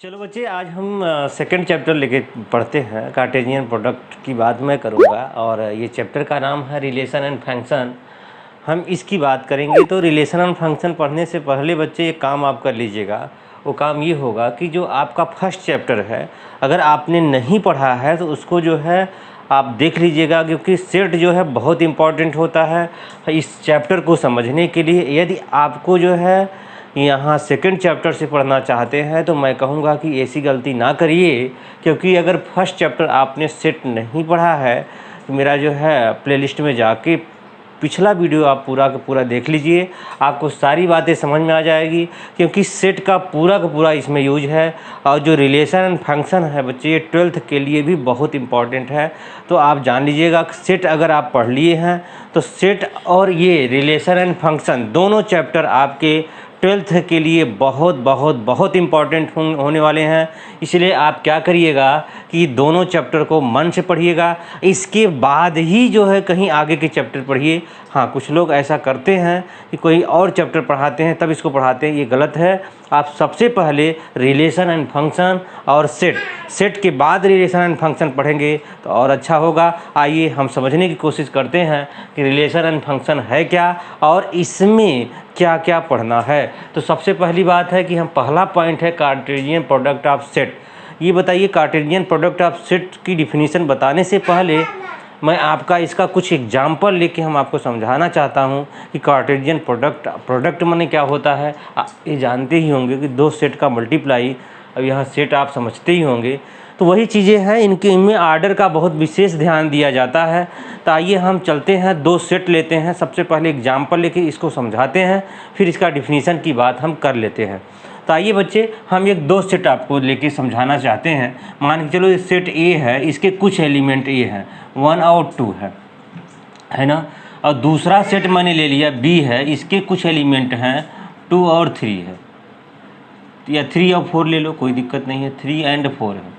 चलो बच्चे, आज हम सेकंड चैप्टर लेके पढ़ते हैं। कार्टेशियन प्रोडक्ट की बात मैं करूँगा और ये चैप्टर का नाम है रिलेशन एंड फंक्शन। हम इसकी बात करेंगे। तो रिलेशन एंड फंक्शन पढ़ने से पहले बच्चे एक काम आप कर लीजिएगा। वो काम ये होगा कि जो आपका फर्स्ट चैप्टर है, अगर आपने नहीं पढ़ा है तो उसको जो है आप देख लीजिएगा, क्योंकि सेट जो है बहुत इम्पॉर्टेंट होता है इस चैप्टर को समझने के लिए। यदि आपको जो है यहाँ सेकंड चैप्टर से पढ़ना चाहते हैं तो मैं कहूँगा कि ऐसी गलती ना करिए, क्योंकि अगर फर्स्ट चैप्टर आपने सेट नहीं पढ़ा है तो मेरा जो है प्लेलिस्ट में जाके पिछला वीडियो आप पूरा का पूरा देख लीजिए, आपको सारी बातें समझ में आ जाएगी। क्योंकि सेट का पूरा इसमें यूज है। और जो रिलेशन एंड फंक्शन है बच्चे, ये 12th के लिए भी बहुत इम्पॉर्टेंट है। तो आप जान लीजिएगा, सेट अगर आप पढ़ लिए हैं तो सेट और ये रिलेशन एंड फंक्शन दोनों चैप्टर आपके 12th के लिए बहुत इम्पॉर्टेंट होने वाले हैं। इसलिए आप क्या करिएगा कि दोनों चैप्टर को मन से पढ़िएगा, इसके बाद ही जो है कहीं आगे के चैप्टर पढ़िए। हाँ, कुछ लोग ऐसा करते हैं कि कोई और चैप्टर पढ़ाते हैं तब इसको पढ़ाते हैं, ये गलत है। आप सबसे पहले रिलेशन एंड फंक्शन और सेट के बाद रिलेशन एंड फंक्शन पढ़ेंगे तो और अच्छा होगा। आइए हम समझने की कोशिश करते हैं कि रिलेशन एंड फंक्शन है क्या और इसमें क्या क्या पढ़ना है। तो सबसे पहली बात है कि हम पहला पॉइंट है कार्टेशियन प्रोडक्ट ऑफ सेट। ये बताइए, कार्टेशियन प्रोडक्ट ऑफ सेट की डिफिनीशन बताने से पहले मैं आपका इसका कुछ एग्जाम्पल लेके हम आपको समझाना चाहता हूँ कि कार्टेशियन प्रोडक्ट माने क्या होता है। आप ये जानते ही होंगे कि दो सेट का मल्टीप्लाई, अब यहाँ सेट आप समझते ही होंगे। तो वही चीज़ें हैं, इनमें आर्डर का बहुत विशेष ध्यान दिया जाता है। तो आइए हम चलते हैं, दो सेट लेते हैं। सबसे पहले एग्जाम्पल लेके इसको समझाते हैं, फिर इसका डिफिनीशन की बात हम कर लेते हैं। तो आइए बच्चे, हम एक दो सेट आपको लेके समझाना चाहते हैं। मान के चलो ये सेट ए है, इसके कुछ एलिमेंट ए हैं, 1 और 2 है ना। और दूसरा सेट मैंने ले लिया बी है, इसके कुछ एलिमेंट हैं 2 और 3 है, या 3 और 4 ले लो, कोई दिक्कत नहीं है, 3 और 4 है।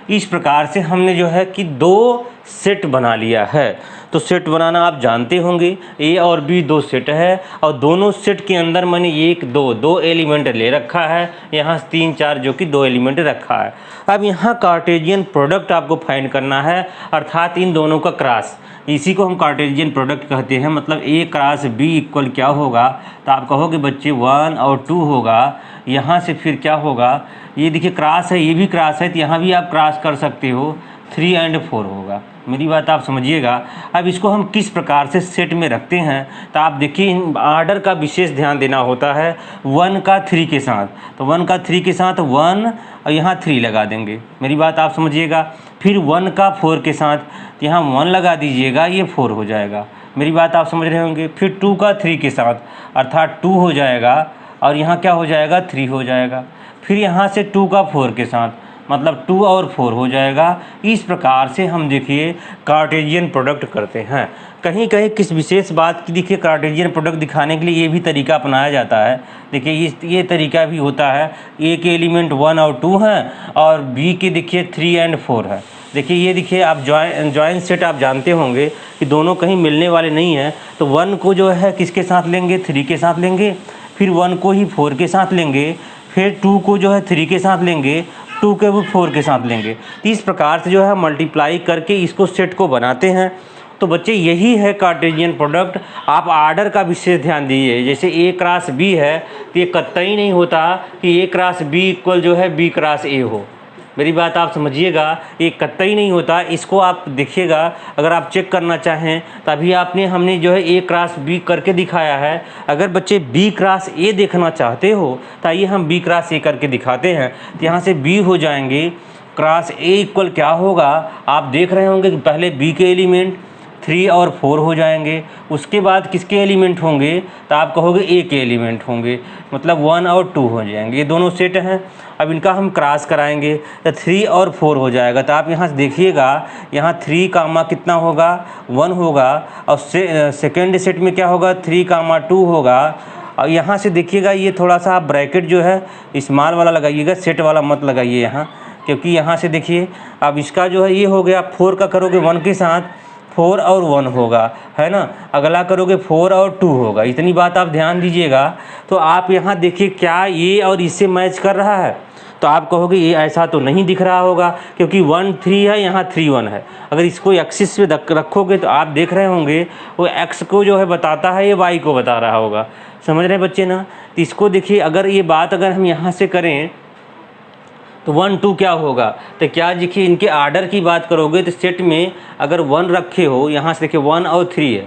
इस प्रकार से हमने जो है कि दो सेट बना लिया है। तो सेट बनाना आप जानते होंगे, ए और बी दो सेट है और दोनों सेट के अंदर मैंने दो एलिमेंट ले रखा है, यहाँ 3 4 जो कि 2 एलिमेंट रखा है। अब यहाँ कार्टेशियन प्रोडक्ट आपको फाइंड करना है, अर्थात इन दोनों का क्रॉस, इसी को हम कार्टेशियन प्रोडक्ट कहते हैं। मतलब ए क्रॉस बी इक्वल क्या होगा, तो आप कहोगे बच्चे 1 और 2 होगा। यहाँ से फिर क्या होगा, ये देखिए क्रॉस है, ये भी क्रॉस है, तो यहाँ भी आप क्रॉस कर सकते हो, 3 और 4 होगा। मेरी बात आप समझिएगा। अब इसको हम किस प्रकार से सेट में रखते हैं, तो आप देखिए आर्डर का विशेष ध्यान देना होता है। 1 का 3 के साथ, तो 1 का 3 के साथ 1 और यहाँ 3 लगा देंगे, मेरी बात आप समझिएगा। फिर 1 का 4 के साथ, तो यहाँ 1 लगा दीजिएगा, ये 4 हो जाएगा, मेरी बात आप समझ रहे होंगे। फिर 2 का 3 के साथ, अर्थात 2 हो जाएगा और यहाँ क्या हो जाएगा, 3 हो जाएगा। फिर यहाँ से 2 का 4 के साथ, मतलब 2 और 4 हो जाएगा। इस प्रकार से हम देखिए कार्टेशियन प्रोडक्ट करते हैं। कहीं कहीं किस विशेष बात की देखिए कार्टेशियन प्रोडक्ट दिखाने के लिए ये भी तरीका अपनाया जाता है। देखिए ये तरीका भी होता है, ए के एलिमेंट 1 और 2 हैं और बी के देखिए 3 और 4 है। देखिए ये देखिए आप जॉइन सेट आप जानते होंगे कि दोनों कहीं मिलने वाले नहीं हैं। तो 1 को जो है किसके साथ लेंगे, 3 के साथ लेंगे, फिर 1 को ही 4 के साथ लेंगे, फिर 2 को जो है 3 के साथ लेंगे, 2 के भी 4 के साथ लेंगे। तो इस प्रकार से जो है मल्टीप्लाई करके इसको सेट को बनाते हैं। तो बच्चे यही है कार्टेशियन प्रोडक्ट। आप आर्डर का विशेष ध्यान दीजिए। जैसे ए क्रॉस बी है, तो ये कतई नहीं होता कि ए क्रॉस बी इक्वल जो है बी क्रॉस ए हो, मेरी बात आप समझिएगा, ये कतई नहीं होता। इसको आप देखिएगा, अगर आप चेक करना चाहें तभी हमने जो है ए क्रॉस बी करके दिखाया है। अगर बच्चे बी क्रॉस ए देखना चाहते हो तो आइए हम बी क्रॉस ए करके दिखाते हैं। तो यहाँ से बी हो जाएंगे, क्रॉस ए इक्वल क्या होगा, आप देख रहे होंगे कि पहले बी के एलिमेंट 3 और 4 हो जाएंगे, उसके बाद किसके एलिमेंट होंगे, तो आप कहोगे ए के एलिमेंट होंगे, मतलब 1 और 2 हो जाएंगे। ये दोनों सेट हैं। अब इनका हम क्रॉस कराएंगे तो 3 और 4 हो जाएगा। तो आप यहाँ से देखिएगा, यहाँ 3 कामा कितना होगा, 1 होगा, और सेकेंड सेट में क्या होगा, 3 कामा 2 होगा। और यहाँ से देखिएगा, ये थोड़ा सा आप ब्रैकेट जो है स्मॉल वाला लगाइएगा, सेट वाला मत लगाइए यहाँ, क्योंकि यहाँ से देखिए अब इसका जो है ये हो गया, 4 का करोगे 1 के साथ, 4 और 1 होगा, है ना। अगला करोगे 4 और 2 होगा। इतनी बात आप ध्यान दीजिएगा। तो आप यहाँ देखिए क्या ये और इससे मैच कर रहा है, तो आप कहोगे ये ऐसा तो नहीं दिख रहा होगा, क्योंकि 1 3 है, यहाँ 3 1 है। अगर इसको एक्सिस पे रखोगे तो आप देख रहे होंगे वो x को जो है बताता है, ये y को बता रहा होगा। समझ रहे हैं बच्चे ना? तो इसको देखिए, अगर ये बात अगर हम यहाँ से करें तो 1 2 क्या होगा, तो क्या देखिए इनके आर्डर की बात करोगे तो सेट में अगर 1 रखे हो, यहाँ से देखिए 1 और 3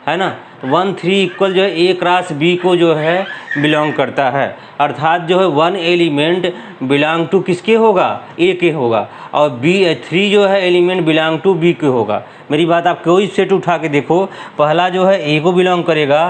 है ना, 1 3 इक्वल जो है A क्रॉस B को जो है बिलोंग करता है, अर्थात जो है 1 एलिमेंट बिलोंग टू किसके होगा, A के होगा, और B 3 जो है एलिमेंट बिलोंग टू B के होगा। मेरी बात आप कोई सेट उठा के देखो, पहला जो है A को बिलोंग करेगा।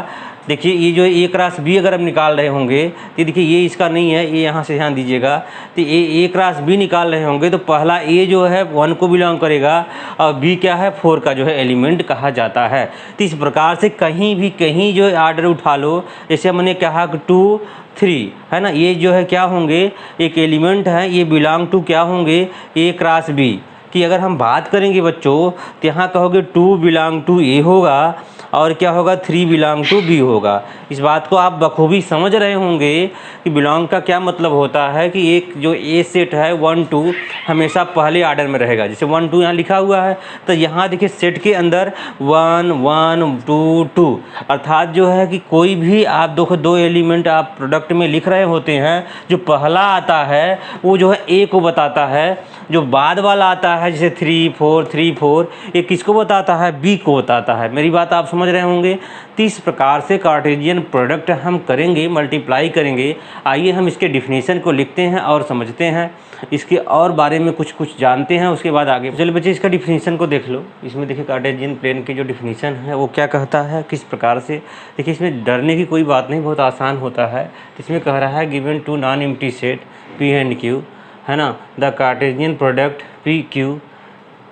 देखिए ये जो A क्रॉस B अगर हम निकाल रहे होंगे तो देखिए ये इसका नहीं है, ये यहाँ से ध्यान दीजिएगा, तो A क्रॉस B निकाल रहे होंगे तो पहला A जो है 1 को बिलोंग करेगा और B क्या है 4 का जो है एलिमेंट कहा जाता है। तो इस प्रकार से कहीं भी कहीं जो आर्डर उठा लो, जैसे हमने कहा कि 2 3 है ना, ये जो है क्या होंगे, एक एलिमेंट है, ये बिलोंग टू क्या होंगे, A क्रॉस B की अगर हम बात करेंगे बच्चों तो यहाँ कहोगे 2 बिलोंग टू A होगा और क्या होगा 3 बिलोंग टू B होगा। इस बात को आप बखूबी समझ रहे होंगे कि बिलोंग का क्या मतलब होता है, कि एक जो A सेट है 1 2 हमेशा पहले आर्डर में रहेगा। जैसे 1 2 यहाँ लिखा हुआ है तो यहाँ देखिए सेट के अंदर 1 1 2 2, अर्थात जो है कि कोई भी आप दो एलिमेंट आप प्रोडक्ट में लिख रहे होते हैं, जो पहला आता है वो जो है A को बताता है, जो बाद वाला आता है जैसे 3 4 3 4 ये किसको बताता है, B को बताता है। मेरी बात आप समझ रहे होंगे। तो इस प्रकार से कार्टेशियन प्रोडक्ट हम करेंगे, मल्टीप्लाई करेंगे। आइए हम इसके डिफिनीशन को लिखते हैं और समझते हैं, इसके और बारे में कुछ जानते हैं, उसके बाद आगे। चलिए बच्चे इसका डिफिनीशन को देख लो। इसमें देखिए कार्टेशियन प्लेन की जो डिफिनीशन है वो क्या कहता है, किस प्रकार से। देखिए इसमें डरने की कोई बात नहीं, बहुत आसान होता है। इसमें कह रहा है given two non empty set P and Q है ना, the Cartesian product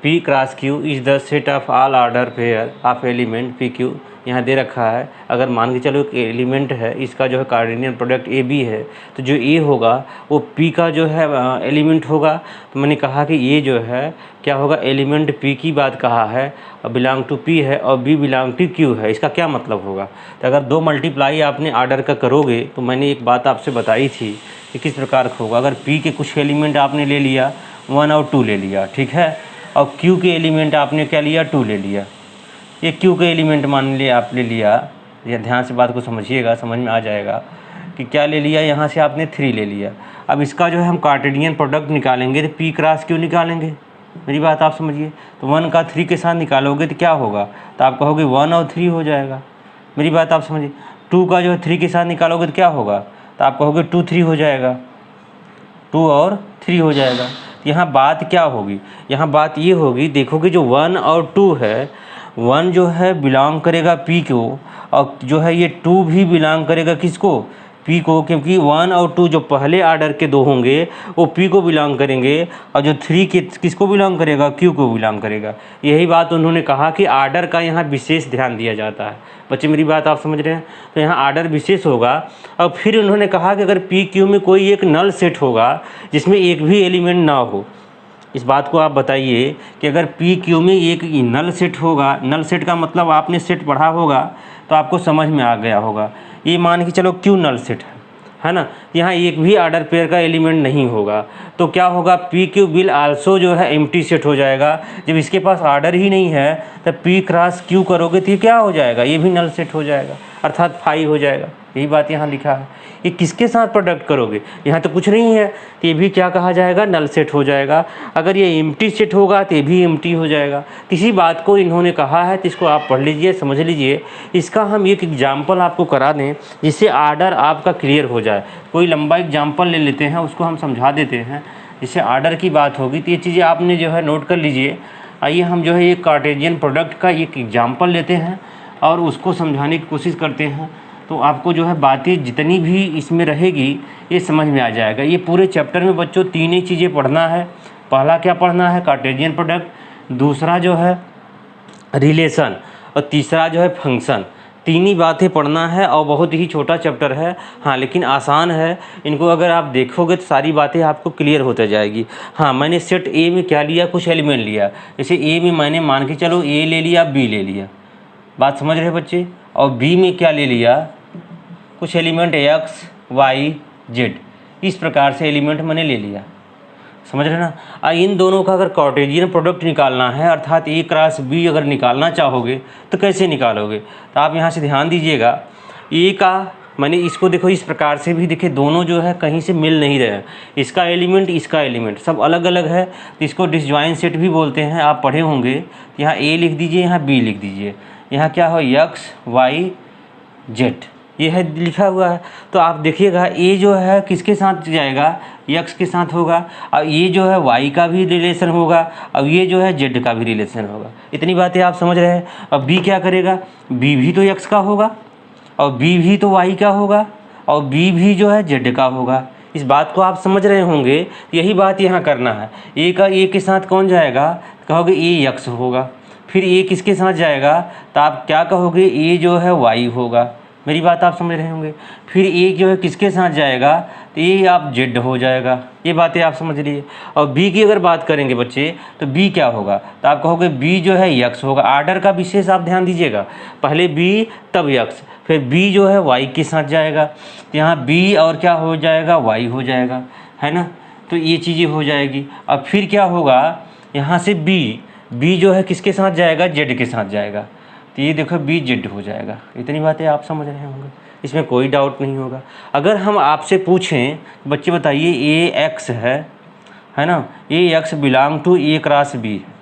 P cross Q is the set of all order pair of element PQ। यहाँ दे रखा है, अगर मान के चलो एक एलिमेंट है, इसका जो है कार्टेशियन प्रोडक्ट AB है, तो जो A होगा वो P का जो है एलिमेंट होगा। तो मैंने कहा कि ये जो है क्या होगा, एलिमेंट P की बात कहा है, बिलोंग टू P है और B बिलोंग टू Q है। इसका क्या मतलब होगा, तो अगर 2 मल्टीप्लाई आपने ऑर्डर का करोगे तो मैंने एक बात आपसे बताई थी कि किस प्रकार का होगा। अगर P के कुछ एलिमेंट आपने ले लिया 1 और 2 ले लिया, ठीक है, और Q के एलिमेंट आपने क्या लिया 2 ले लिया, ये Q के एलिमेंट मान लिया आप ले लिया, या ध्यान से बात को समझिएगा, समझ में आ जाएगा कि क्या ले लिया, यहाँ से आपने 3 ले लिया। अब इसका जो है हम कार्टेशियन प्रोडक्ट निकालेंगे तो P क्रॉस Q निकालेंगे। मेरी बात आप समझिए, तो 1 का 3 के साथ निकालोगे तो क्या होगा, तो आप कहोगे 1 और 3 हो जाएगा। मेरी बात आप समझिए, 2 का जो है 3 के साथ निकालोगे तो क्या होगा, तो आप कहोगे 2 3 हो जाएगा, 2 और 3 हो जाएगा। यहाँ बात क्या होगी, यहाँ बात ये होगी, देखोगे जो 1 और 2 है, 1 जो है बिलोंग करेगा P को, और जो है ये 2 भी बिलोंग करेगा किसको, P को, क्योंकि 1 और 2 जो पहले आर्डर के 2 होंगे वो P को बिलोंग करेंगे, और जो 3 किसको बिलोंग करेगा, Q को बिलोंग करेगा। यही बात उन्होंने कहा कि आर्डर का यहाँ विशेष ध्यान दिया जाता है। बच्चे मेरी बात आप समझ रहे हैं, तो यहाँ आर्डर विशेष होगा। और फिर उन्होंने कहा कि अगर PQ में कोई एक नल सेट होगा जिसमें एक भी एलिमेंट ना हो, इस बात को आप बताइए कि अगर PQ में एक नल सेट होगा, नल सेट का मतलब आपने सेट पढ़ा होगा तो आपको समझ में आ गया होगा। ये मान के चलो Q नल सेट है ना, यहाँ एक भी आर्डर पेयर का एलिमेंट नहीं होगा, तो क्या होगा, PQ विल आल्सो जो है एम्प्टी सेट हो जाएगा। जब इसके पास आर्डर ही नहीं है तो P क्रॉस Q करोगे तो ये क्या हो जाएगा, ये भी नल सेट हो जाएगा, अर्थात 5 हो जाएगा। यही बात यहाँ लिखा है। ये किसके साथ प्रोडक्ट करोगे, यहाँ तो कुछ नहीं है, तो ये भी क्या कहा जाएगा, नल सेट हो जाएगा। अगर ये एम्प्टी सेट होगा तो ये भी एम्प्टी हो जाएगा। किसी बात को इन्होंने कहा है तो इसको आप पढ़ लीजिए, समझ लीजिए। इसका हम एक एग्जाम्पल आपको करा दें जिससे आर्डर आपका क्लियर हो जाए। कोई लंबा एग्जाम्पल ले लेते हैं, उसको हम समझा देते हैं, जिससे आर्डर की बात होगी। तो ये चीज़ें आपने जो है नोट कर लीजिए। आइए हम जो है एक कार्टेशियन प्रोडक्ट का एक एग्जाम्पल लेते हैं और उसको समझाने की कोशिश करते हैं, तो आपको जो है बातें जितनी भी इसमें रहेगी ये समझ में आ जाएगा। ये पूरे चैप्टर में बच्चों 3 ही चीज़ें पढ़ना है। पहला क्या पढ़ना है, कार्टेशियन प्रोडक्ट, दूसरा जो है रिलेशन, और तीसरा जो है फंक्शन। 3 ही बातें पढ़ना है और बहुत ही छोटा चैप्टर है, हाँ, लेकिन आसान है। इनको अगर आप देखोगे तो सारी बातें आपको क्लियर होते जाएगी। हाँ, मैंने सेट A में क्या लिया, कुछ एलिमेंट लिया। जैसे A में मैंने मान के चलो A ले लिया, B ले लिया, बात समझ रहे बच्चे। और B में क्या ले लिया, कुछ एलिमेंट X Y Z, इस प्रकार से एलिमेंट मैंने ले लिया, समझ रहे ना। इन दोनों का अगर कार्टेशियन प्रोडक्ट निकालना है अर्थात ए क्रॉस बी अगर निकालना चाहोगे तो कैसे निकालोगे, तो आप यहाँ से ध्यान दीजिएगा। ए का मैंने इसको देखो इस प्रकार से भी देखे, दोनों जो है कहीं से मिल नहीं रहे हैं, इसका एलिमेंट सब अलग अलग है, तो इसको डिसजॉइंट सेट भी बोलते हैं। आप पढ़े होंगे, यहाँ ए लिख दीजिए, यहाँ बी लिख दीजिए, यहाँ क्या हो एक्स वाई जेड ये है लिखा हुआ है। तो आप देखिएगा ए जो है किसके साथ जाएगा, एक्स के साथ होगा, और ये जो है वाई का भी रिलेशन होगा, और ये जो है जेड का भी रिलेशन होगा। इतनी बातें आप समझ रहे हैं। अब बी क्या करेगा, बी भी तो एक्स का होगा, और बी भी तो वाई का होगा, और बी भी जो है जेड का होगा। इस बात को आप समझ रहे होंगे। यही बात यहाँ करना है। ए का ए के साथ कौन जाएगा, कहोगे ए एक्स होगा। फिर ए किसके साथ जाएगा, तो आप क्या कहोगे, ए जो है वाई होगा। मेरी बात आप समझ रहे होंगे। फिर ए जो है किसके साथ जाएगा, तो ये आप जेड हो जाएगा। ये बातें आप समझ लीजिए। और बी की अगर बात करेंगे बच्चे, तो बी क्या होगा, तो आप कहोगे बी जो है एक्स होगा। आर्डर का विशेष आप ध्यान दीजिएगा, पहले बी तब एक्स, फिर बी जो है वाई के साथ जाएगा, यहाँ बी और क्या हो जाएगा, वाई हो जाएगा, है ना। तो ये चीज़ें हो जाएगी। अब फिर क्या होगा, यहाँ से बी जो है किसके साथ जाएगा, जेड के साथ जाएगा, तो ये देखो बी जेड हो जाएगा। इतनी बातें आप समझ रहे होंगे, इसमें कोई डाउट नहीं होगा। अगर हम आपसे पूछें, बच्चे बताइए ए एक्स है ना, a x belong to a cross b है।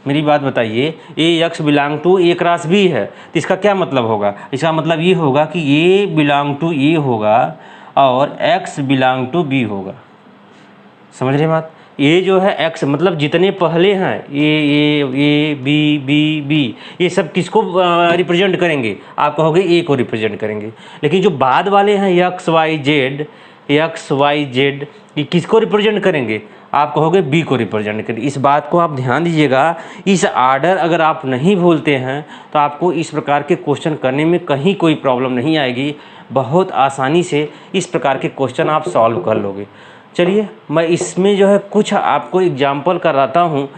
मेरी बात बताइए, a x belong to a cross b है, तो इसका क्या मतलब होगा, इसका मतलब ये होगा कि ए बिलोंग टू ए होगा और एक्स बिलोंग टू बी होगा। समझ रहे बात। ये जो है एक्स मतलब जितने पहले हैं ए बी बी बी, ये सब किसको रिप्रेजेंट करेंगे, आप कहोगे ए को रिप्रेजेंट करेंगे। लेकिन जो बाद वाले हैं एक्स वाई जेड ये किसको रिप्रेजेंट करेंगे, आप कहोगे बी को रिप्रेजेंट करेंगे। इस बात को आप ध्यान दीजिएगा। इस आर्डर अगर आप नहीं भूलते हैं तो आपको इस प्रकार के क्वेश्चन करने में कहीं कोई प्रॉब्लम नहीं आएगी। बहुत आसानी से इस प्रकार के क्वेश्चन आप सॉल्व कर लोगे। चलिए मैं इसमें जो है कुछ आपको एग्जाम्पल कराता हूँ,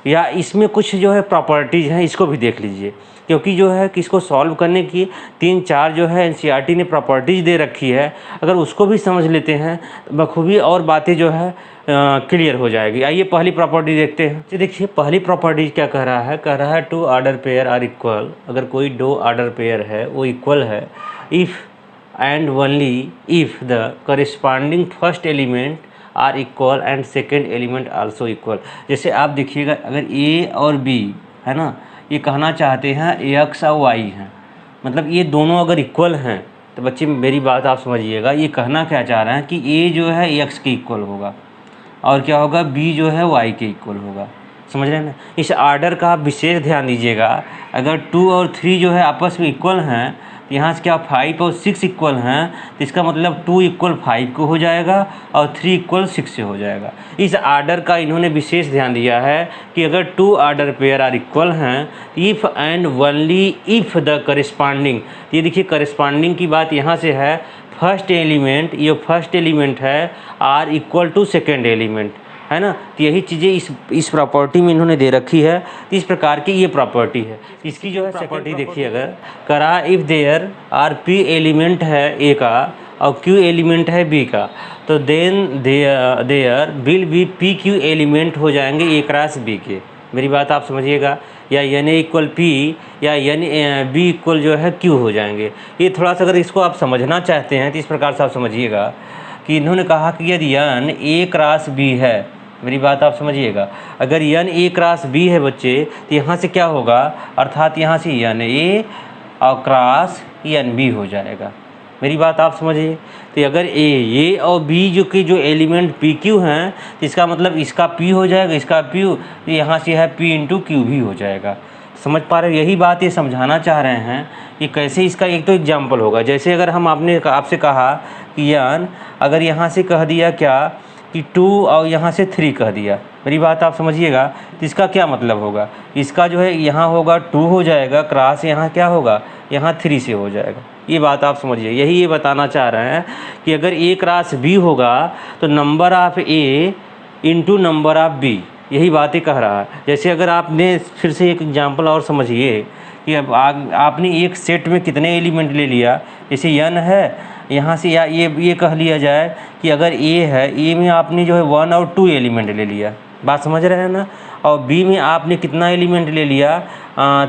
या इसमें कुछ जो है प्रॉपर्टीज़ हैं, इसको भी देख लीजिए। क्योंकि जो है कि इसको सॉल्व करने की 3-4 जो है एनसीईआरटी ने प्रॉपर्टीज़ दे रखी है, अगर उसको भी समझ लेते हैं तो बखूबी और बातें जो है क्लियर हो जाएगी। आइए पहली प्रॉपर्टी देखते हैं। तो देखिए पहली प्रॉपर्टी क्या कह रहा है, 2 ऑर्डर पेयर आर इक्वल। अगर कोई 2 ऑर्डर पेयर है वो इक्वल है, if and only if the corresponding first element are equal and second element also equal. जैसे आप देखिएगा, अगर ए और बी है ना, ये कहना चाहते हैं एक्स और वाई हैं, मतलब ये दोनों अगर इक्वल हैं, तो बच्चे मेरी बात आप समझिएगा, ये कहना क्या चाह रहे हैं कि ए जो है एक्स के इक्वल होगा और क्या होगा, बी जो है वाई के इक्वल होगा। समझ रहे हैं ना। इस आर्डर का आप विशेष ध्यान दीजिएगा। अगर 2 और 3 जो है आपस में इक्वल हैं, तो यहाँ से क्या 5 और 6 इक्वल हैं, तो इसका मतलब 2 इक्वल 5 को हो जाएगा और 3 इक्वल 6 से हो जाएगा। इस आर्डर का इन्होंने विशेष ध्यान दिया है कि अगर 2 ऑर्डर पेयर आर इक्वल हैं, if and only if the corresponding, ये देखिए करिस्पॉन्डिंग की बात यहाँ से है, फर्स्ट एलिमेंट, ये फर्स्ट एलिमेंट है, are equal to second element, है ना। तो यही चीज़ें इस प्रॉपर्टी में इन्होंने दे रखी है। तो इस प्रकार की ये प्रॉपर्टी है। इसकी जो है प्रॉपर्टी देखिए, अगर करा if there are P element है ए का और क्यू एलिमेंट है बी का, तो then there will be P Q element हो जाएंगे ए क्रॉस बी के। मेरी बात आप समझिएगा, या एन ए इक्वल पी या एन बी इक्वल जो है क्यू हो जाएंगे। ये थोड़ा सा अगर इसको आप समझना चाहते हैं तो इस प्रकार से आप समझिएगा कि इन्होंने कहा कि यदि एन ए क्रॉस बी है, मेरी बात आप समझिएगा, अगर एन ए क्रॉस बी है बच्चे, तो यहाँ से क्या होगा, अर्थात यहाँ से एन ए और क्रॉस एन बी हो जाएगा। मेरी बात आप समझिए। तो अगर ए और बी जो कि जो एलिमेंट पी क्यू हैं, तो इसका मतलब इसका पी हो जाएगा, इसका पी, तो यहाँ से है पी इंटू क्यू भी हो जाएगा। समझ पा रहे हो। यही बात ये समझाना चाह रहे हैं कि कैसे इसका एक तो एग्जाम्पल होगा। जैसे अगर हम आपसे कहा कि एन, अगर यहाँ से कह दिया क्या कि 2 और यहाँ से 3 कह दिया, मेरी बात आप समझिएगा, तो इसका क्या मतलब होगा, इसका जो है यहाँ होगा 2 हो जाएगा, क्रॉस यहाँ क्या होगा, यहाँ 3 से हो जाएगा। ये बात आप समझिए। यही ये बताना चाह रहे हैं कि अगर ए क्रॉस बी होगा तो number of A into number of B, यही बातें कह रहा है। जैसे अगर आपने फिर से एक एग्जांपल और समझिए कि अब आपने एक सेट में कितने एलिमेंट ले लिया, जैसे एन है यहाँ से या ये कह लिया जाए कि अगर ए है, ए में आपने जो है 1 और 2 एलिमेंट ले लिया, बात समझ रहे हैं ना, और बी में आपने कितना एलिमेंट ले लिया,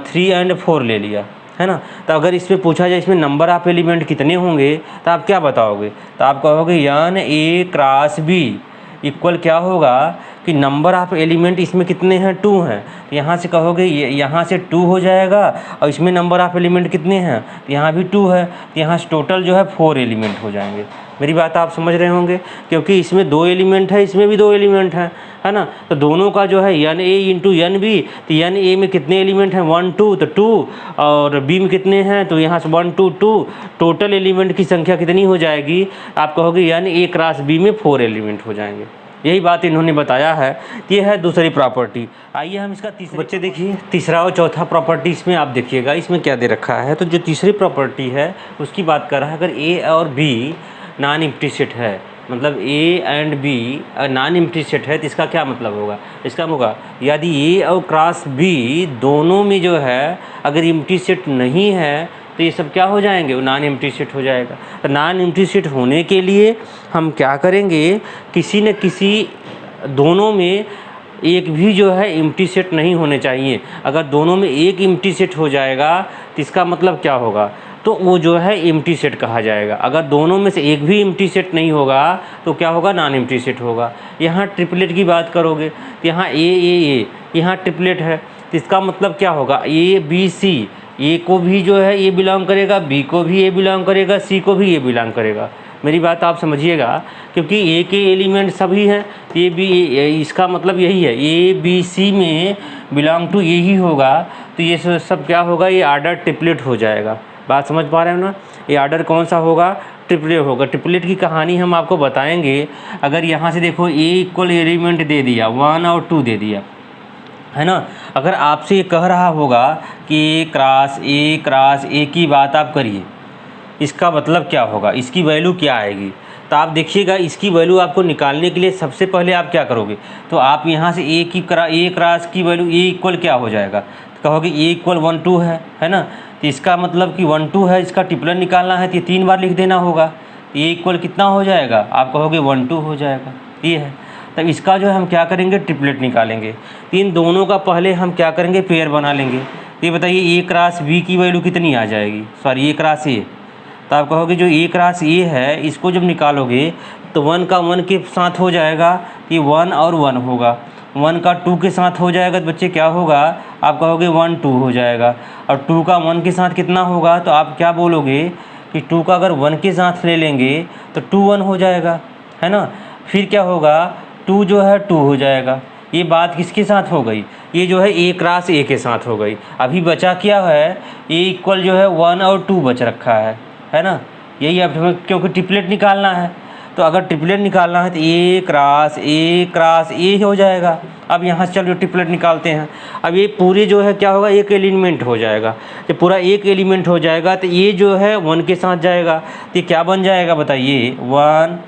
3 और 4 ले लिया, है ना। तो अगर इसमें पूछा जाए इसमें नंबर ऑफ एलिमेंट कितने होंगे तो आप क्या बताओगे, तो आप कहोगे यान ए क्रॉस बी इक्वल क्या होगा कि नंबर ऑफ एलिमेंट इसमें कितने हैं, 2 हैं। तो यहाँ से कहोगे यहाँ से 2 हो जाएगा, और इसमें नंबर ऑफ एलिमेंट कितने हैं, तो यहाँ भी 2 है, तो यहाँ से टोटल जो है 4 एलिमेंट हो जाएंगे। मेरी बात आप समझ रहे होंगे, क्योंकि इसमें 2 एलिमेंट है, इसमें भी 2 एलिमेंट हैं, है ना। तो दोनों का जो है n A into n B, तो एन ए में कितने एलिमेंट हैं, 1 2, तो 2, और बी में कितने हैं, तो यहाँ से 1 2 2, टोटल एलिमेंट की संख्या कितनी हो जाएगी, आप कहोगे एन ए क्रॉस बी में 4 एलिमेंट हो जाएंगे। यही बात इन्होंने बताया है। ये है दूसरी प्रॉपर्टी। आइए हम इसका तीसरा, बच्चे देखिए तीसरा और चौथा प्रॉपर्टी इसमें आप देखिएगा इसमें क्या दे रखा है। तो जो तीसरी प्रॉपर्टी है उसकी बात कर रहा है, अगर ए और बी नॉन एम्प्टी सेट है, मतलब A and B non empty set है, तो इसका क्या मतलब होगा, इसका होगा यदि ए और क्रॉस बी दोनों में जो है अगर एम्प्टी सेट नहीं है तो ये सब क्या हो जाएंगे, वो नॉन एम्प्टी सेट हो जाएगा। तो नॉन एम्प्टी सेट होने के लिए हम क्या करेंगे, किसी न किसी दोनों में एक भी जो है एम्प्टी सेट नहीं होने चाहिए। अगर दोनों में एक एम्प्टी सेट हो जाएगा तो इसका मतलब क्या होगा, तो वो जो है एम्प्टी सेट कहा जाएगा। अगर दोनों में से एक भी एम्प्टी सेट नहीं होगा तो क्या होगा, नॉन एम्प्टी सेट होगा। यहाँ ट्रिपलेट की बात करोगे तो यहाँ ए यहाँ ट्रिपलेट है, तो इसका मतलब क्या होगा, ए बी सी, ए को भी जो है ये बिलोंग करेगा, बी को भी ये बिलोंग करेगा, सी को भी ये बिलोंग करेगा। मेरी बात आप समझिएगा, क्योंकि ए के एलिमेंट सभी हैं, ए बी, इसका मतलब यही है ए बी सी में बिलोंग टू यही होगा, तो ये सब क्या होगा, ये आर्डर ट्रिपलेट हो जाएगा। बात समझ पा रहे हो ना, ये आर्डर कौन सा होगा, ट्रिपलेट होगा। ट्रिपलेट की कहानी हम आपको बताएंगे। अगर यहाँ से देखो ए इक्वल एलिमेंट दे दिया, 1 और 2 दे दिया, है ना। अगर आपसे ये कह रहा होगा कि ए क्रॉस ए की बात आप करिए, इसका मतलब क्या होगा, इसकी वैल्यू क्या आएगी, तो आप देखिएगा इसकी वैल्यू आपको निकालने के लिए सबसे पहले आप क्या करोगे, तो आप यहाँ से ए क्रॉस की वैल्यू ए इक्वल क्या हो जाएगा, तो कहोगे ए इक्वल 1 2 है ना। तो इसका मतलब कि 1 2 है, इसका ट्रिपलेट निकालना है तो 3 बार लिख देना होगा। ए इक्वल कितना हो जाएगा, आप कहोगे 1 2 हो जाएगा, ये है। तब इसका जो है हम क्या करेंगे, ट्रिपलेट निकालेंगे। इन दोनों का पहले हम क्या करेंगे, पेयर बना लेंगे। ये बताइए ए क्रॉस बी की वैल्यू कितनी आ जाएगी, सॉरी ए क्रॉस ए, तो आप कहोगे जो ए क्रॉस ए है इसको जब निकालोगे तो 1 का 1 के साथ हो जाएगा, ये 1 और 1 होगा, 1 का 2 के साथ हो जाएगा, तो बच्चे क्या होगा, आप कहोगे 1 2 हो जाएगा। और 2 का 1 के साथ कितना होगा, तो आप क्या बोलोगे कि 2 का अगर 1 के साथ ले लेंगे तो 2 1 हो जाएगा, है ना। फिर क्या होगा, 2 जो है 2 हो जाएगा। ये बात किसके साथ हो गई, ये जो है ए क्रॉस ए के साथ हो गई। अभी बचा क्या है, ए इक्वल जो है 1 और 2 बच रखा है ना। यही अब क्योंकि ट्रिपलेट निकालना है, तो अगर ट्रिपलेट निकालना है तो ए क्रॉस ए हो जाएगा। अब यहाँ से चलो ट्रिपलेट निकालते हैं। अब ये पूरे जो है क्या होगा, एक एलिमेंट हो जाएगा। जब पूरा एक एलिमेंट हो जाएगा तो ये जो है 1 के साथ जाएगा, तो ये क्या बन जाएगा बताइए, 1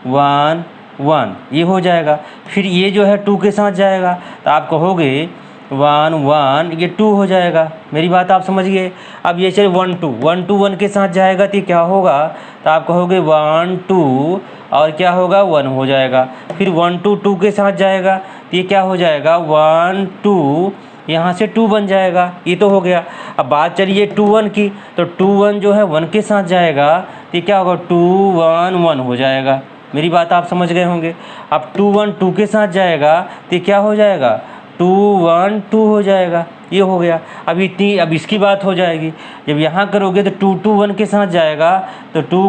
1 1 ये हो जाएगा। फिर ये जो है 2 के साथ जाएगा, तो आप कहोगे 1 1 ये 2 हो जाएगा। मेरी बात आप समझ गए। अब ये चलिए 1 2 1 के साथ जाएगा तो क्या होगा, तो आप कहोगे 1 2 और क्या होगा 1 हो जाएगा। फिर 1 2 2 के साथ जाएगा तो ये क्या हो जाएगा 1 2, यहाँ से 2 बन जाएगा। ये तो हो गया। अब बात चलिए 2 1 की, तो 2 1 जो है 1 के साथ जाएगा तो ये क्या होगा 2 1 1 हो जाएगा। मेरी बात आप समझ गए होंगे। अब 2 1 2 के साथ जाएगा तो क्या हो जाएगा 2 1 2 हो जाएगा। ये हो गया। अब इसकी बात हो जाएगी। जब यहाँ करोगे तो 2 2 1 के साथ जाएगा तो 2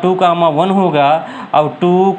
2 1 होगा और 2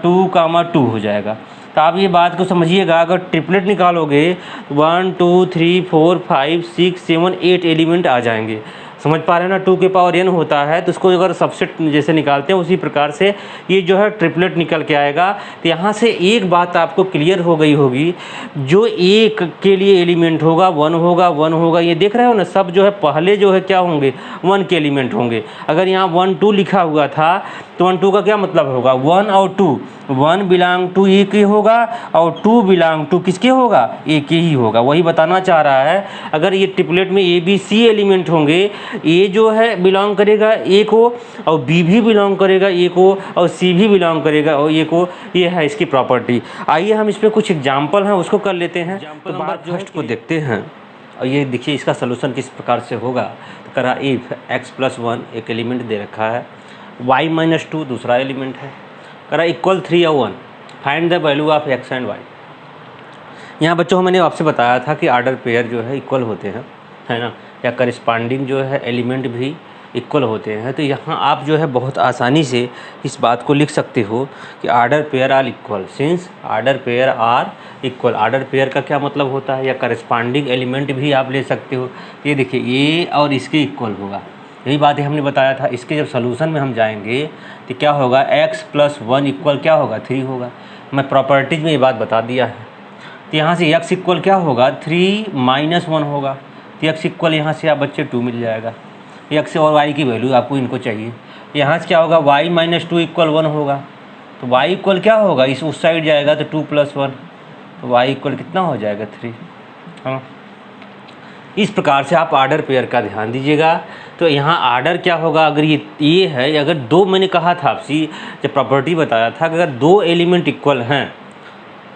2 2 हो जाएगा। तो आप ये बात को समझिएगा, अगर ट्रिपलेट निकालोगे 1 2 3 4 5 6 7 8 एलिमेंट आ जाएंगे। समझ पा रहे हैं ना। 2 के पावर n होता है तो उसको अगर सबसेट जैसे निकालते हैं उसी प्रकार से ये जो है ट्रिपलेट निकल के आएगा। तो यहाँ से एक बात आपको क्लियर हो गई होगी, जो एक के लिए एलिमेंट होगा 1 होगा 1 होगा। ये देख रहे हो ना, सब जो है पहले जो है क्या होंगे 1 के एलिमेंट होंगे। अगर यहाँ 1 2 लिखा हुआ था तो 1 2 का क्या मतलब होगा 1 और 2, 1 बिलोंग टू ए के होगा और 2 बिलोंग टू किसके होगा ए के ही होगा। वही बताना चाह रहा है। अगर ये ट्रिपलेट में ए बी सी एलिमेंट होंगे ए जो है बिलोंग करेगा ए को, और बी भी बिलोंग करेगा ए को, और सी भी बिलोंग करेगा और ए को। ये है इसकी प्रॉपर्टी। आइए हम इसमें कुछ एग्जाम्पल हैं उसको कर लेते हैं। तो बात फर्स्ट को देखते हैं, और ये देखिए इसका सलूशन किस प्रकार से होगा। तो करा इफ x+1 एक एलिमेंट दे रखा है, y-2 दूसरा एलिमेंट है, करा इक्वल 3 या 1, find the value of x and y। यहाँ बच्चों मैंने आपसे बताया था कि आर्डर पेयर जो है इक्वल होते हैं, है ना, या करस्पॉन्डिंग जो है एलिमेंट भी इक्वल होते हैं। तो यहाँ आप जो है बहुत आसानी से इस बात को लिख सकते हो कि order pair are equal, since order pair are equal. Order pair का क्या मतलब होता है, या करस्पॉन्डिंग एलिमेंट भी आप ले सकते हो। ये देखिए ए और इसके इक्वल होगा, यही बात हमने बताया था। इसके जब सोल्यूशन में हम जाएंगे तो क्या होगा, x+1 इक्वल क्या होगा, 3 होगा। मैं प्रॉपर्टीज में ये बात बता दिया है। तो यहाँ से x इक्वल क्या होगा, 3 - 1 होगा। तो x इक्वल यहाँ से आप बच्चे 2 मिल जाएगा। x और y की वैल्यू आपको इनको चाहिए। यहाँ से क्या होगा, y-2 इक्वल 1 होगा। तो y इक्वल क्या होगा, इस उस साइड जाएगा तो 2 + 1, तो y इक्वल कितना हो जाएगा, 3। हाँ, इस प्रकार से आप आर्डर पेयर का ध्यान दीजिएगा। तो यहाँ आर्डर क्या होगा, अगर ये है, अगर दो, मैंने कहा था आपसे जब प्रॉपर्टी बताया था कि अगर दो एलिमेंट इक्वल हैं,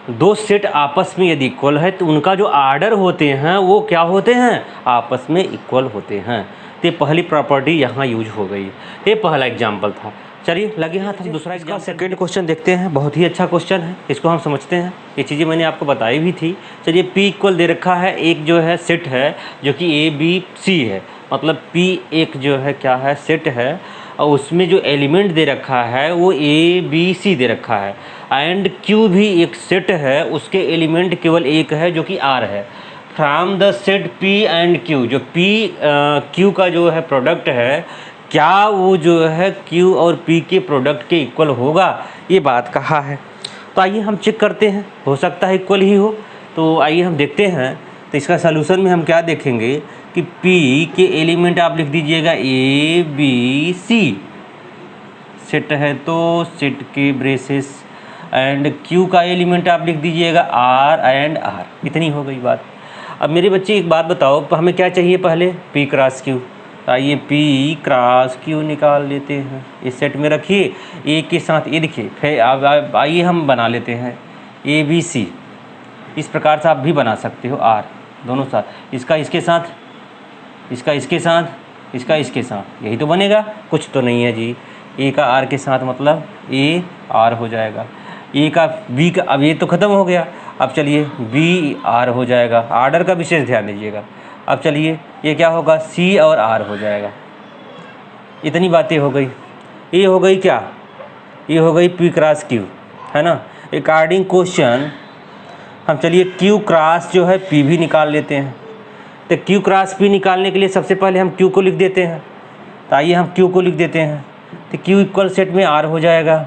दो सेट आपस में यदि इक्वल है तो उनका जो आर्डर होते हैं वो क्या होते हैं, आपस में इक्वल होते हैं। तो पहली प्रॉपर्टी यहाँ यूज हो गई। ये पहला एग्जाम्पल था। चलिए लगे हाथ हम दूसरा इसका सेकंड क्वेश्चन देखते हैं। बहुत ही अच्छा क्वेश्चन है, इसको हम समझते हैं। ये चीज़ें मैंने आपको बताई भी थी। चलिए P इक्वल दे रखा है, एक जो है सेट है जो कि ABC है, मतलब P एक जो है क्या है, सेट है, और उसमें जो एलिमेंट दे रखा है वो ABC दे रखा है। एंड Q भी एक सेट है, उसके एलिमेंट केवल एक है जो कि R है। From the set P and Q, जो P Q का जो है प्रोडक्ट है, क्या वो जो है Q और P के प्रोडक्ट के इक्वल होगा, ये बात कहा है। तो आइए हम चेक करते हैं, हो सकता है इक्वल ही हो। तो आइए हम देखते हैं। तो इसका सलूशन में हम क्या देखेंगे कि P के एलिमेंट आप लिख दीजिएगा ABC, सेट है तो सेट के ब्रेसेस, एंड Q का एलिमेंट आप लिख दीजिएगा R एंड R। इतनी हो गई बात। अब मेरे बच्चे एक बात बताओ, हमें क्या चाहिए पहले, P क्रॉस Q। आइए P क्रॉस Q निकाल लेते हैं। इस सेट में रखिए A के साथ, ये देखिए, फिर अब आइए हम बना लेते हैं ABC। इस प्रकार से आप भी बना सकते हो, R दोनों साथ, इसका इसके साथ, इसका इसके साथ, इसका इसके साथ, यही तो बनेगा। कुछ तो नहीं है जी। A का R के साथ मतलब A R हो जाएगा, A का B का, अब ये तो ख़त्म हो गया। अब चलिए B R हो जाएगा। आर्डर का विशेष ध्यान दीजिएगा। अब चलिए ये क्या होगा, C और R हो जाएगा। इतनी बातें हो गई। ये हो गई क्या, ये हो गई P क्रॉस Q, है ना। अकॉर्डिंग क्वेश्चन हम चलिए Q क्रॉस जो है P भी निकाल लेते हैं। तो Q क्रॉस P निकालने के लिए सबसे पहले हम Q को लिख देते हैं। तो आइए हम Q को लिख देते हैं। तो Q इक्वल सेट में R हो जाएगा,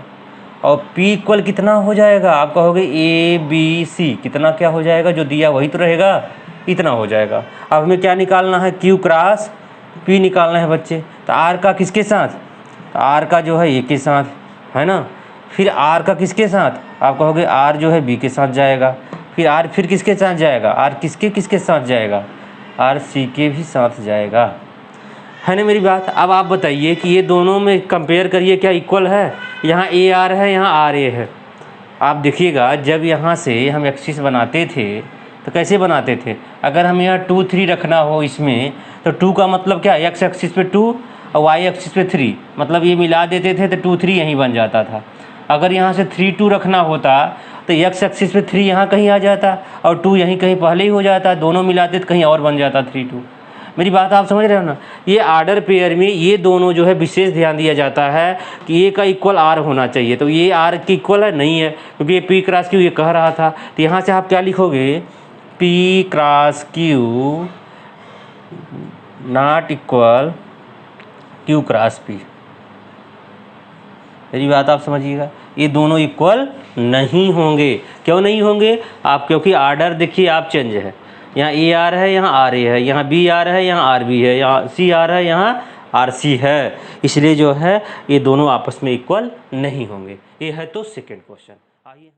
और P इक्वल कितना हो जाएगा, आप कहोगे ABC, कितना क्या हो जाएगा, जो दिया वही तो रहेगा, इतना हो जाएगा। अब हमें क्या निकालना है, Q क्रॉस P निकालना है बच्चे। तो R का किसके साथ, तो R का जो है A के साथ, है ना। फिर R का किसके साथ, आप कहोगे R जो है B के साथ जाएगा। फिर R फिर किसके साथ जाएगा, R किसके किसके साथ जाएगा, R C के भी साथ जाएगा, है ना मेरी बात। अब आप बताइए कि ये दोनों में कंपेयर करिए, क्या इक्वल है। यहाँ AR है, यहाँ RA है। आप देखिएगा जब यहाँ से हम एक्सिस बनाते थे तो कैसे बनाते थे, अगर हम यहाँ 2 3 रखना हो इसमें, तो 2 का मतलब क्या, x एक्सिस पे 2 और y एक्सिस पे 3, मतलब ये मिला देते थे तो 2 3 यहीं बन जाता था। अगर यहाँ से 3 2 रखना होता तो x एक्सिस पे 3 यहाँ कहीं आ जाता और 2 यहीं कहीं पहले ही हो जाता, दोनों मिलाते तो कहीं और बन जाता 3 2। मेरी बात आप समझ रहे हो ना। ये आर्डर पेयर में ये दोनों जो है विशेष ध्यान दिया जाता है कि ये का इक्वल R होना चाहिए। तो ये R की इक्वल है, नहीं है, क्योंकि ये P क्रॉस Q ये कह रहा था। तो यहाँ से आप क्या लिखोगे, P cross Q not equal Q cross P। मेरी बात आप समझिएगा, ये दोनों इक्वल नहीं होंगे। क्यों नहीं होंगे आप, क्योंकि आर्डर देखिए आप चेंज है। यहाँ AR है, यहाँ RA है, यहाँ BR है, यहाँ RB है, यहाँ CR है, यहाँ RC है। इसलिए जो है ये दोनों आपस में इक्वल नहीं होंगे। ये है तो सेकंड क्वेश्चन। आइए